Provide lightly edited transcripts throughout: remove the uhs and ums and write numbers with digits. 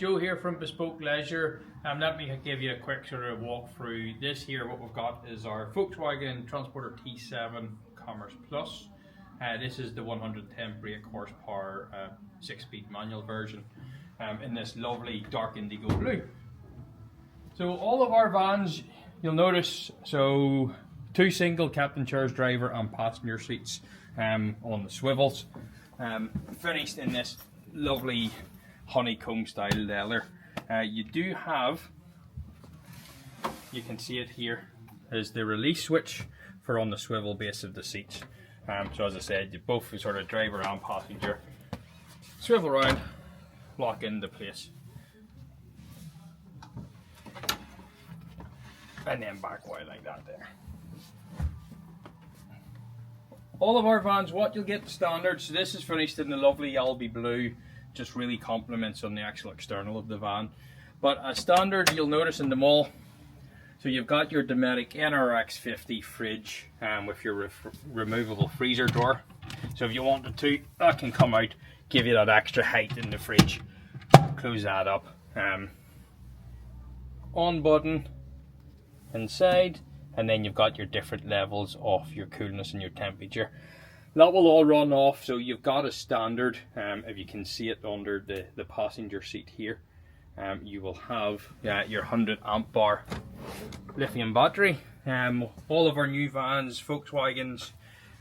Joe here from Bespoke Leisure. Let me give you a quick sort of walk through this here. What we've got is our Volkswagen Transporter T7 Commerce Plus. This is the 110 brake horsepower 6-speed manual version in this lovely dark indigo blue. So all of our vans, you'll notice, so 2 single captain chairs, driver and passenger seats on the swivels, finished in this lovely honeycomb style leather. You do have, you can see it here, is the release switch for on the swivel base of the seats. So as I said, you both sort of driver and passenger swivel around, lock into place, and then back way like that there. All of our vans, what you'll get standard, so this is finished in the lovely Albi blue, just really complements on the actual external of the van. But as standard, you'll notice in them all, so you've got your Dometic NRX50 fridge with your removable freezer door. So if you wanted to, that can come out, give you that extra height in the fridge. Close that up. On button inside, and then you've got your different levels of your coolness and your temperature. That will all run off, so you've got a standard, if you can see it under the passenger seat here. You will have your 100 amp bar lithium battery. All of our new vans, Volkswagens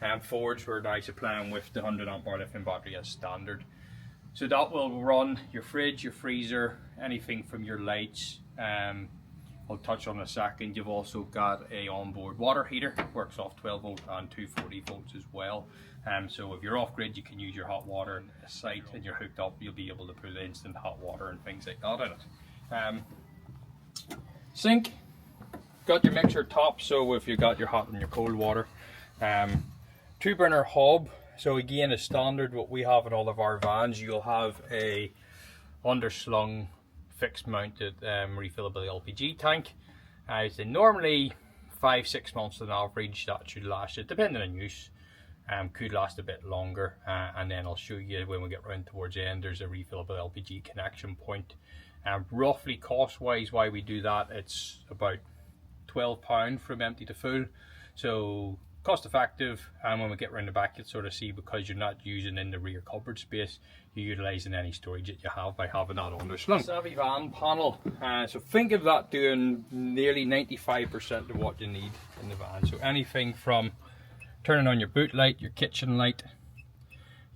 and Fords, we're now supplying with the 100 amp bar lithium battery as standard. So that will run your fridge, your freezer, anything from your lights. I'll touch on in a second. You've also got a onboard water heater, works off 12 volt and 240 volts as well. So if you're off grid, you can use your hot water site, and you're hooked up, you'll be able to put instant hot water and things like that in it. Sink, got your mixer top, so if you've got your hot and your cold water. 2-burner hob, so again, as standard, what we have in all of our vans, you'll have a underslung fixed mounted refillable LPG tank. So normally 5-6 months on average that should last it, depending on use. Could last a bit longer, and then I'll show you when we get round towards the end. There's a refillable LPG connection point. Roughly cost wise, why we do that, it's about £12 from empty to full, so cost effective. And when we get round the back, you'll sort of see, because you're not using in the rear cupboard space, you're utilising any storage that you have by having that underslung. Savvy van panel, so think of that doing nearly 95% of what you need in the van. So anything from turning on your boot light, your kitchen light,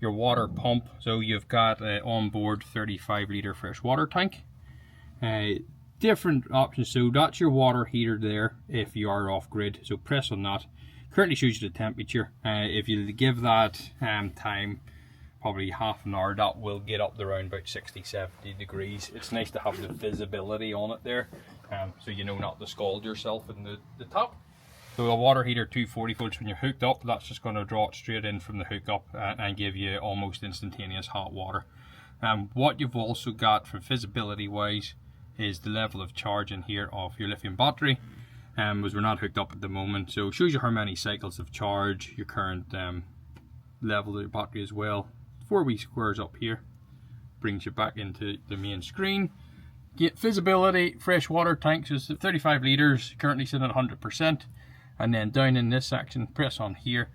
your water pump. So you've got an onboard 35 litre fresh water tank. Different options, so that's your water heater there if you are off grid, so press on that. Currently shows you the temperature. If you give that time, probably half an hour, that will get up to around about 60-70 degrees. It's nice to have the visibility on it there, so you know not to scald yourself in the top. So a water heater 240 volts, when you're hooked up, that's just going to draw it straight in from the hookup and give you almost instantaneous hot water. What you've also got for visibility wise is the level of charge in here of your lithium battery, as we're not hooked up at the moment. So it shows you how many cycles of charge, your current level of your battery as well. 4 wee squares up here, brings you back into the main screen. Get visibility, fresh water tank, so it's 35 litres, currently sitting at 100%. And then down in this section, press on here.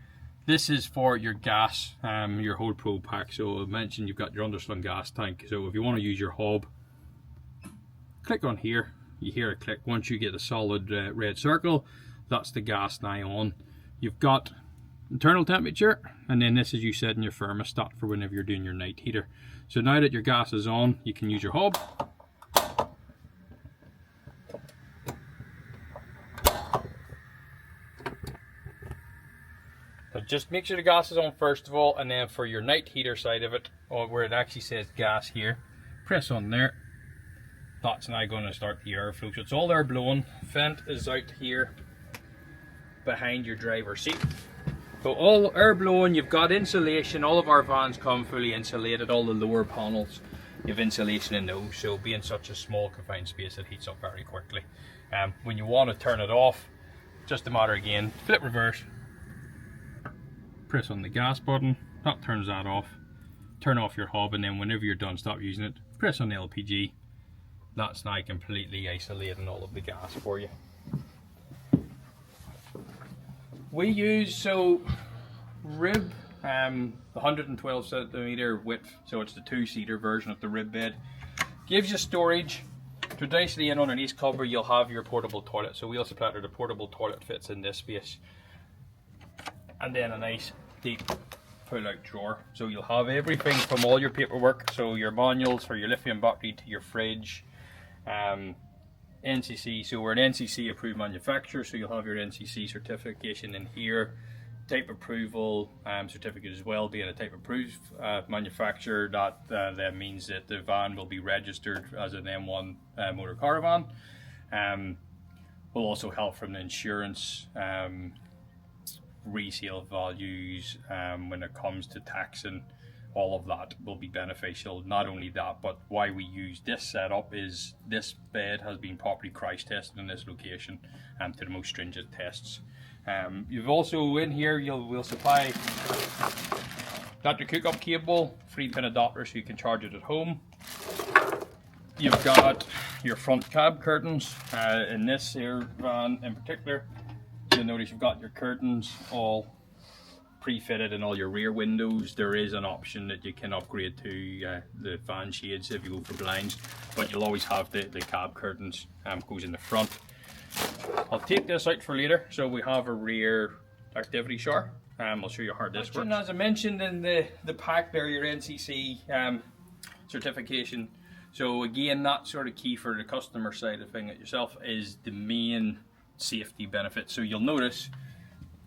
This is for your gas, your whole pro pack. So I mentioned you've got your underslung gas tank. So if you want to use your hob, click on here. You hear a click. Once you get a solid red circle, that's the gas now on. You've got internal temperature, and then this is you setting your thermostat for whenever you're doing your night heater. So now that your gas is on, you can use your hob. So just make sure the gas is on first of all, and then for your night heater side of it, or where it actually says gas here, press on there. That's now going to start the airflow. So it's all air blowing. Vent is out here behind your driver's seat. So all air blowing, you've got insulation. All of our vans come fully insulated. All the lower panels, you have insulation in those. So being such a small confined space, it heats up very quickly. When you want to turn it off, just a matter again, flip reverse, press on the gas button, that turns that off. Turn off your hob, and then whenever you're done, stop using it, press on the LPG, That's now completely isolating all of the gas for you. We use rib, 112 centimeter width, so it's the 2-seater version of the rib bed. Gives you storage. Traditionally, in underneath cover, you'll have your portable toilet. So we'll supply the portable toilet fits in this space, and then a nice deep pull-out drawer. So you'll have everything from all your paperwork, so your manuals for your lithium battery to your fridge. NCC, so we're an NCC approved manufacturer, so you'll have your NCC certification in here. Type approval certificate as well. Being a type approved manufacturer, that means that the van will be registered as an M1 motor caravan. Will also help from the insurance, resale values, when it comes to taxing. All of that will be beneficial. Not only that, but why we use this setup is this bed has been properly crash tested in this location to the most stringent tests. You've also in here, we'll supply that your cook-up cable, 3-pin adapter so you can charge it at home. You've got your front cab curtains. In this here van in particular, you'll notice you've got your curtains all pre-fitted in all your rear windows. There is an option that you can upgrade to the fan shades if you go for blinds, but you'll always have the cab curtains goes in the front. I'll take this out for later. So we have a rear activity shower. I'll show you how this works. As I mentioned in the pack there, your NCC certification. So again, that's sort of key for the customer side of thing yourself, is the main safety benefit. So you'll notice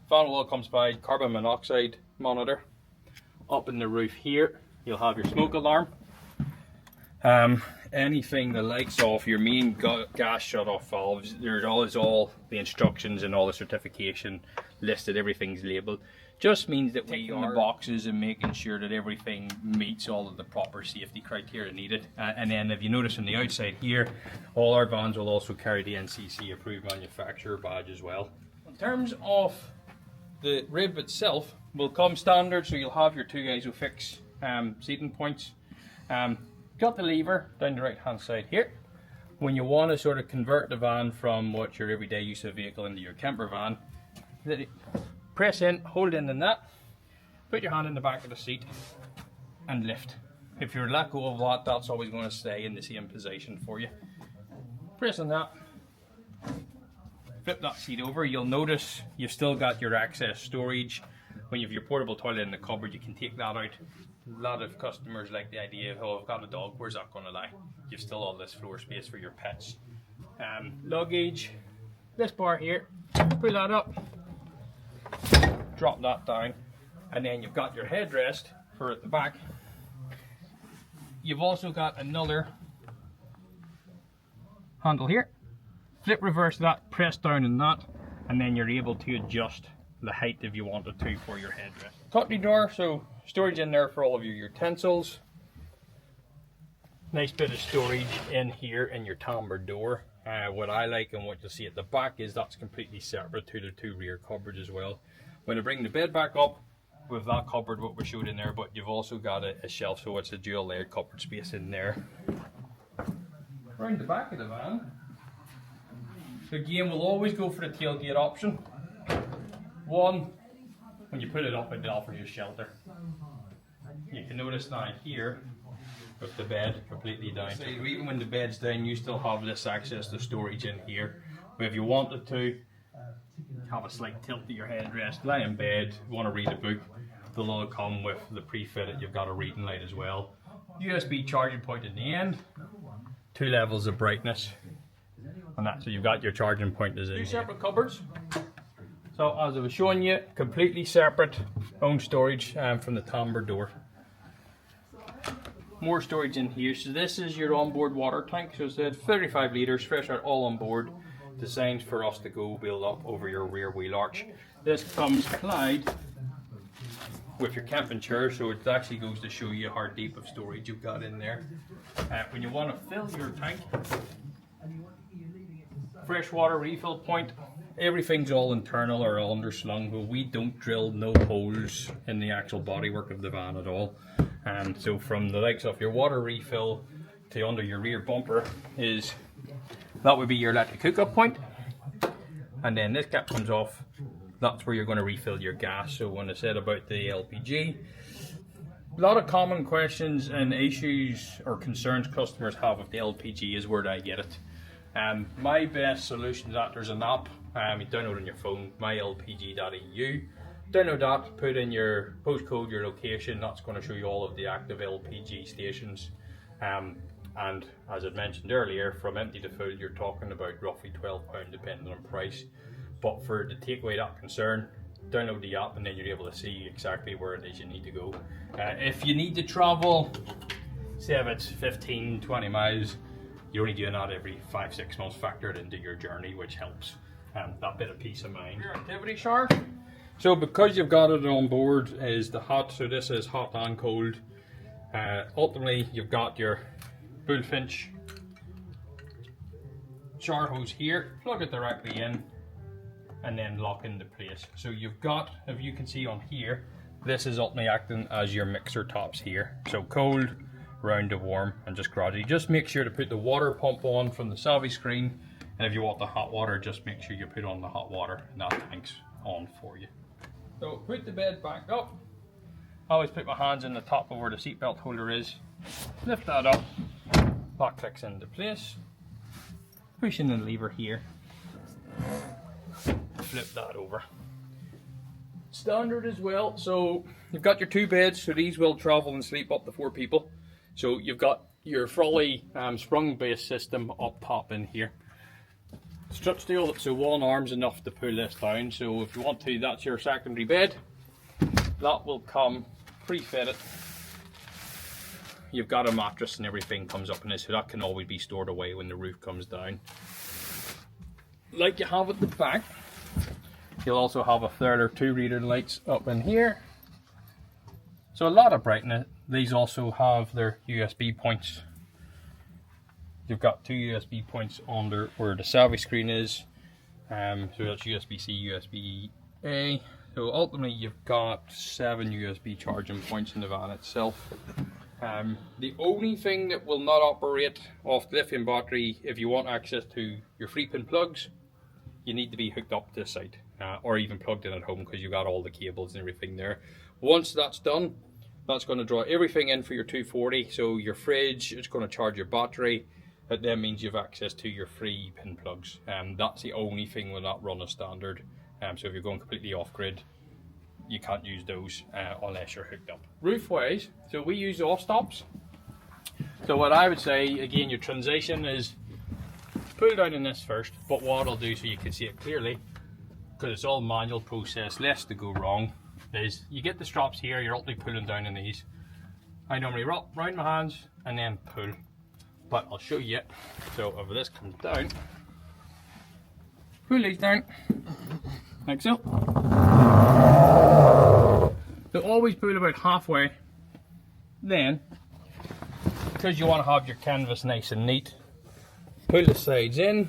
fan wall comes by, carbon monoxide monitor. Up in the roof here, you'll have your smoke alarm. Anything the likes of your main gas shut-off valves, there's all the instructions and all the certification listed, everything's labelled. Just means that we are the boxes and making sure that everything meets all of the proper safety criteria needed. And then if you notice on the outside here, all our vans will also carry the NCC approved manufacturer badge as well. In terms of the rib itself, will come standard, so you'll have your 2 ISOFIX seating points. Got the lever down the right hand side here. When you want to sort of convert the van from what your everyday use of vehicle into your camper van, press in, hold in the nut, put your hand in the back of the seat and lift. If you're let go of that, that's always going to stay in the same position for you. Pressing that, flip that seat over, you'll notice you've still got your access storage. When you have your portable toilet in the cupboard, you can take that out. A lot of customers like the idea of, oh, I've got a dog, where's that going to lie? You've still all this floor space for your pets. Luggage, this bar here, pull that up, drop that down, and then you've got your headrest for at the back. You've also got another handle here. Flip reverse that, press down on that, and then you're able to adjust the height if you wanted to for your headrest. Cutlery drawer, so storage in there for all of your utensils. Nice bit of storage in here in your timbre door. What I like and what you'll see at the back is that's completely separate to the 2 rear cupboards as well. When I bring the bed back up with that cupboard, what we showed in there, but you've also got a shelf, so it's a dual layered cupboard space in there. Around the back of the van, so again, we'll always go for the tailgate option. One, when you put it up, it offers you shelter. You can notice now here, with the bed completely down. So even when the bed's down, you still have this access to storage in here. But if you wanted to have a slight tilt to your headrest, lie in bed, want to read a book, they'll all come with the pre-fitted. You've got a reading light as well. USB charging point in the end, 2 levels of brightness, and that's so you've got your charging point is in 2 separate cupboards. So as I was showing you, completely separate own storage from the timbre door. More storage in here. So this is your onboard water tank. So it's 35 litres, fresh out all on board, designed for us to go build up over your rear wheel arch. This comes supplied with your camping chair, so it actually goes to show you how deep of storage you've got in there. When you want to fill your tank, freshwater refill point, everything's all internal or all underslung, but we don't drill no holes in the actual bodywork of the van at all. And so from the likes of your water refill to under your rear bumper is, that would be your electric hookup point. And then this cap comes off, that's where you're going to refill your gas. So when I said about the LPG, a lot of common questions and issues or concerns customers have with the LPG is where do I get it? My best solution is that there's an app, you download on your phone, mylpg.eu. Download that, put in your postcode, your location, that's going to show you all of the active LPG stations. And as I mentioned earlier, from empty to full, you're talking about roughly £12 depending on price. But to take away that concern, download the app and then you're able to see exactly where it is you need to go. If you need to travel, say if it's 15-20 miles, you're only doing that every 5-6 months, factor it into your journey, which helps that bit of peace of mind. Your activity shower. So because you've got it on board is the hot, so this is hot and cold. Ultimately you've got your Bullfinch shower hose here, plug it directly in and then lock into place. So you've got, if you can see on here, this is ultimately acting as your mixer tops here. So cold, round to warm, and just gradually. Just make sure to put the water pump on from the savvy screen, and if you want the hot water, just make sure you put on the hot water and that tank's on for you. So put the bed back up. I always put my hands in the top of where the seatbelt holder is. Lift that up, that clicks into place. Pushing the lever here. Flip that over. Standard as well, so you've got your 2 beds, so these will travel and sleep up to 4 people. So you've got your Frawley sprung base system up top in here. Strut steel, so one arm's enough to pull this down, so if you want to, that's your secondary bed. That will come pre-fitted. You've got a mattress and everything comes up in this, so that can always be stored away when the roof comes down. Like you have at the back, you'll also have a further 2 reader lights up in here. So a lot of brightness. These also have their USB points. You've got 2 USB points under where the savvy screen is. So that's USB-C, USB-A. So ultimately you've got 7 USB charging points in the van itself. The only thing that will not operate off the lithium battery, if you want access to your 3-pin plugs, you need to be hooked up to the site, or even plugged in at home, because you've got all the cables and everything there. Once that's done, that's going to draw everything in for your 240, so your fridge, it's going to charge your battery. That then means you have access to your 3-pin plugs. That's the only thing will not run as standard. So if you're going completely off grid, you can't use those unless you're hooked up. Roof wise, so we use off stops. So what I would say, again, your transition is pull down in this first, but what I'll do so you can see it clearly, because it's all manual process, less to go wrong, is you get the straps here, you're ultimately pulling down in these. I normally wrap round my hands and then pull, but I'll show you. So if this comes down, pull these down, like so. So always pull about halfway, then, because you want to have your canvas nice and neat, pull the sides in,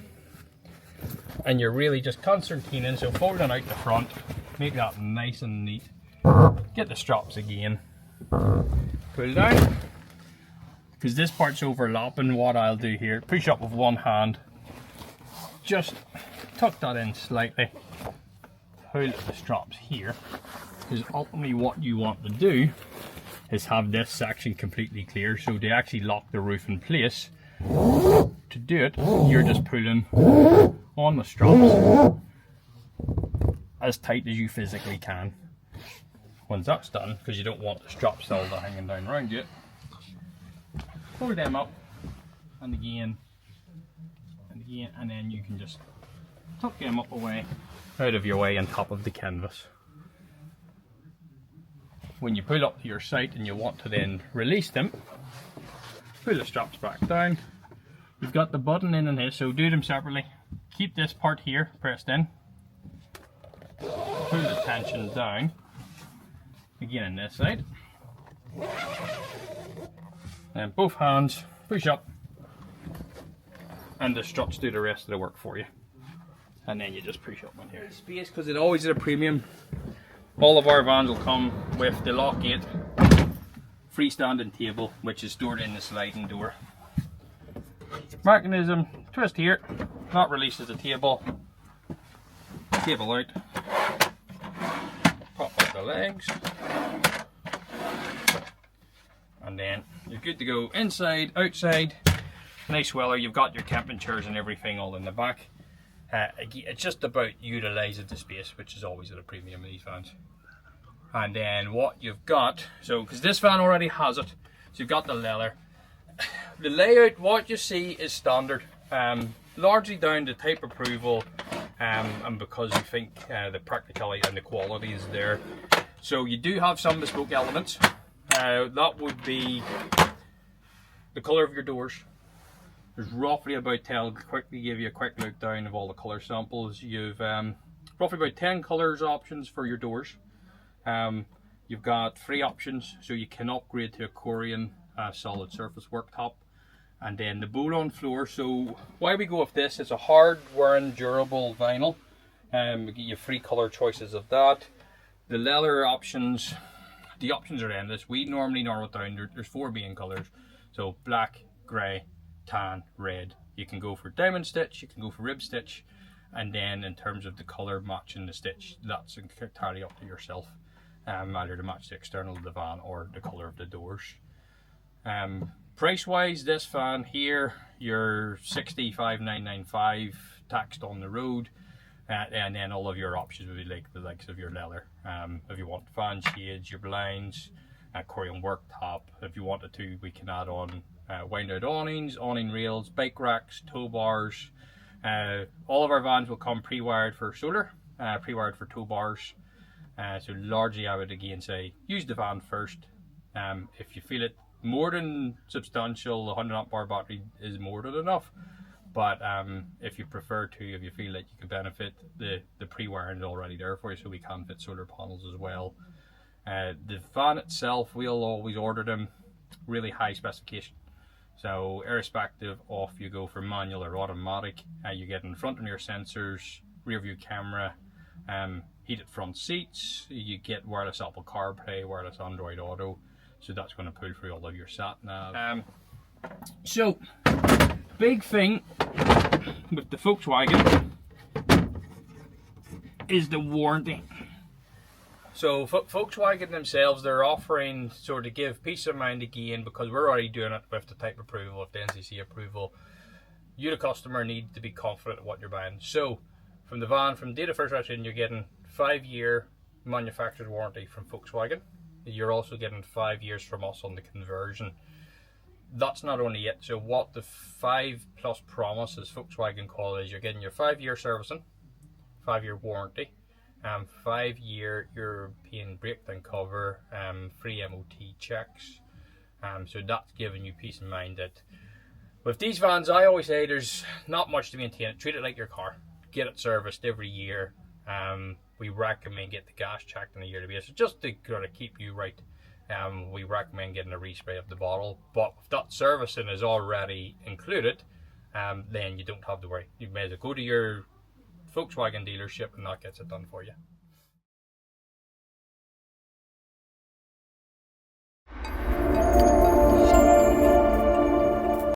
and you're really just concertining, so folding out the front, make that nice and neat. Get the straps again, pull down, because this part's overlapping. What I'll do here, push up with one hand, just tuck that in slightly, pull the straps here, because ultimately what you want to do is have this section completely clear, so to actually lock the roof in place. To do it, you're just pulling on the straps as tight as you physically can. Once that's done, because you don't want the straps all hanging down around you, pull them up and again and again, and then you can just tuck them up away, out of your way on top of the canvas. When you pull up to your site and you want to then release them, pull the straps back down. You've got the button in and here, so do them separately. Keep this part here pressed in. Pull the tension down. Again on this side. And both hands push up. And the struts do the rest of the work for you. And then you just push up in here. Space, because it always is a premium. All of our vans will come with the lock gate freestanding table, which is stored in the sliding door. mechanism, twist here, that releases the table out, pop up the legs, and then you're good to go inside, outside. Nice weather, you've got your camping chairs and everything all in the back. It's just about utilising the space, which is always at a premium in these vans. And then what you've got, so because this van already has it, so you've got the leather. The layout, what you see is standard, largely down to type approval, and because we think the practicality and the quality is there. So you do have some bespoke elements. That would be the colour of your doors. There's roughly about, quickly give you a quick look down of all the colour samples. You've roughly about 10 colours options for your doors. You've got 3 options, so you can upgrade to a Korean solid surface worktop. And then the bowl-on floor, so why we go with this, it's a hard wearing durable vinyl. We get you 3 colour choices of that. The leather options, the options are endless. We normally narrow it down, there's 4 main colours. So black, grey, tan, red. You can go for diamond stitch, you can go for rib stitch, and then in terms of the colour matching the stitch, that's entirely up to yourself. Either to match the external of the van or the colour of the doors. Price wise, this van here, you're $65,995 taxed on the road, and then all of your options would be like the likes of your leather. If you want fan shades, your blinds, Korean worktop. If you wanted to, we can add on wind out awnings, awning rails, bike racks, tow bars. All of our vans will come pre-wired for solar, pre-wired for tow bars. So largely I would again say use the van first. If you feel it more than substantial, the 100 amp hour battery is more than enough. But if you prefer to, if you feel that you could benefit, the pre-wiring is already there for you, so we can fit solar panels as well. The van itself, we'll always order them really high specification. So irrespective of you go for manual or automatic, you get in front on your sensors, rear view camera, heated front seats, you get wireless Apple CarPlay, wireless Android Auto, so that's going to pull through all of your sat nav. So big thing with the Volkswagen is the warranty. So Volkswagen themselves, they're offering sort of give peace of mind again, because we're already doing it with the type approval, with the NCC approval. You, the customer, need to be confident of what you're buying. So from the van, from date of first registration, you're getting 5-year manufacturer's warranty from Volkswagen. You're also getting 5 years from us on the conversion. That's not only it. So what the 5+ promise, as Volkswagen call it, is you're getting your 5-year servicing, 5-year warranty, 5-year European breakdown cover, free MOT checks. So that's giving you peace of mind that with these vans, I always say there's not much to maintain. Treat it like your car. Get it serviced every year. We recommend get the gas checked on a yearly basis just to kind of keep you right. We recommend getting a respray of the bottle, but if that servicing is already included, then you don't have to worry. You may as well go to your Volkswagen dealership and that gets it done for you.